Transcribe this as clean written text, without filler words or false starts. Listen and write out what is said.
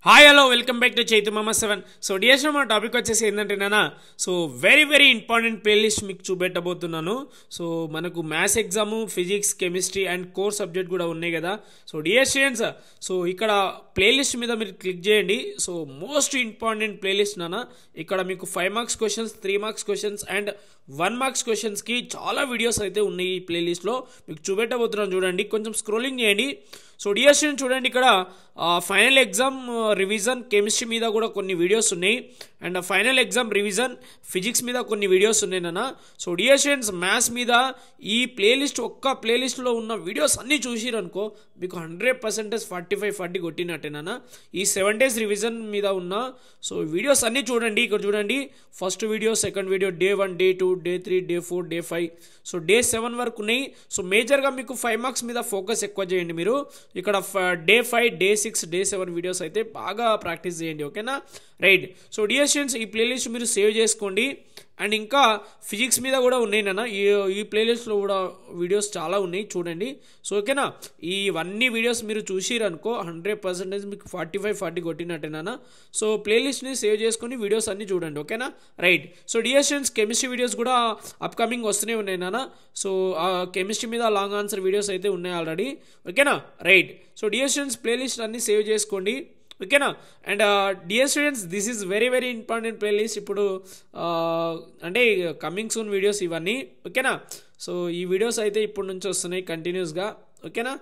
Hi hello welcome back to Chaitu మామ 7. So dear మా topic వచ్చేసి ఏంటంటే నాన్న సో వెరీ ఇంపార్టెంట్ ప్లేలిస్ట్ మీకు చూపెట్టబోతున్నాను. సో మనకు maths exam, physics, chemistry and core subject కూడా ఉన్నాయి కదా. సో డియర్ స్టూడెంట్స్, సో ఇక్కడ ప్లేలిస్ట్ మీద మీరు క్లిక్ చేయండి. సో మోస్ట్ ఇంపార్టెంట్ ప్లేలిస్ట్ నాన్న. ఇక్కడ మీకు 5 marks questions, 3 marks questions and 1 marks క్వశ్చన్స్కి చాలా వీడియోస్ అయితే ఉన్నాయి ఈ ప్లేలిస్ట్లో. మీకు చూపెట్టబోతున్నాను చూడండి, కొంచెం స్క్రోలింగ్ చేయండి. సో డియర్ స్టూడెంట్ చూడండి, ఇక్కడ ఫైనల్ ఎగ్జామ్ రివిజన్ కెమిస్ట్రీ మీద కూడా కొన్ని వీడియోస్ ఉన్నాయి and final exam revision physics మీద కొన్ని వీడియోస్ ఉన్నాయి నాన్న. సో డియర్ స్టూడెంట్స్, మ్యాథ్స్ మీద ఈ ప్లేలిస్ట్ ఒక్క ప్లేలిస్ట్లో ఉన్న వీడియోస్ అన్నీ చూసిరనుకో మీకు 100% 45-40 కొట్టినట్టే నాన్న. ఈ 7 days రివిజన్ మీద ఉన్న సో వీడియోస్ అన్నీ చూడండి. ఇక్కడ చూడండి, first video, second video, day 1, day 2, day 3, day 4, day 5, so day 7 వరకు ఉన్నాయి. సో మేజర్గా మీకు 5 మార్క్స్ మీద ఫోకస్ ఎక్కువ చేయండి మీరు. ఇక్కడ డే 5, డే 6, డే 7 వీడియోస్ అయితే బాగా ప్రాక్టీస్ చేయండి, ఓకేనా? రైట్. సో డియర్ స్టూడెంట్స్, ఈ ప్లేలిస్ట్ మీరు సేవ్ చేసుకోండి. అండ్ ఇంకా ఫిజిక్స్ మీద కూడా ఉన్నాయి నాన్న. ఈ ప్లేలిస్ట్లో కూడా వీడియోస్ చాలా ఉన్నాయి, చూడండి. సో ఓకేనా, ఇవన్నీ వీడియోస్ మీరు చూసిరనుకో 100% మీకు 45-40 కొట్టినట్టే నాన్న. సో ప్లేలిస్ట్ని సేవ్ చేసుకొని వీడియోస్ అన్నీ చూడండి, ఓకేనా? Right. So dear students, chemistry videos కూడా అప్కమింగ్ వస్తూనే ఉన్నాయి నాన్న. సో కెమిస్ట్రీ మీద లాంగ్ ఆన్సర్ వీడియోస్ అయితే ఉన్నాయి ఆల్రెడీ, ఓకేనా? Right. So dear students, playlist అన్నీ సేవ్ చేసుకోండి, ఓకేనా? And dear students, this is very important playlist. ఇప్పుడు అంటే కమింగ్ సూన్ వీడియోస్ ఇవన్నీ, ఓకేనా? సో ఈ వీడియోస్ అయితే ఇప్పటి నుంచి వస్తున్నాయి కంటిన్యూస్గా, ఓకేనా?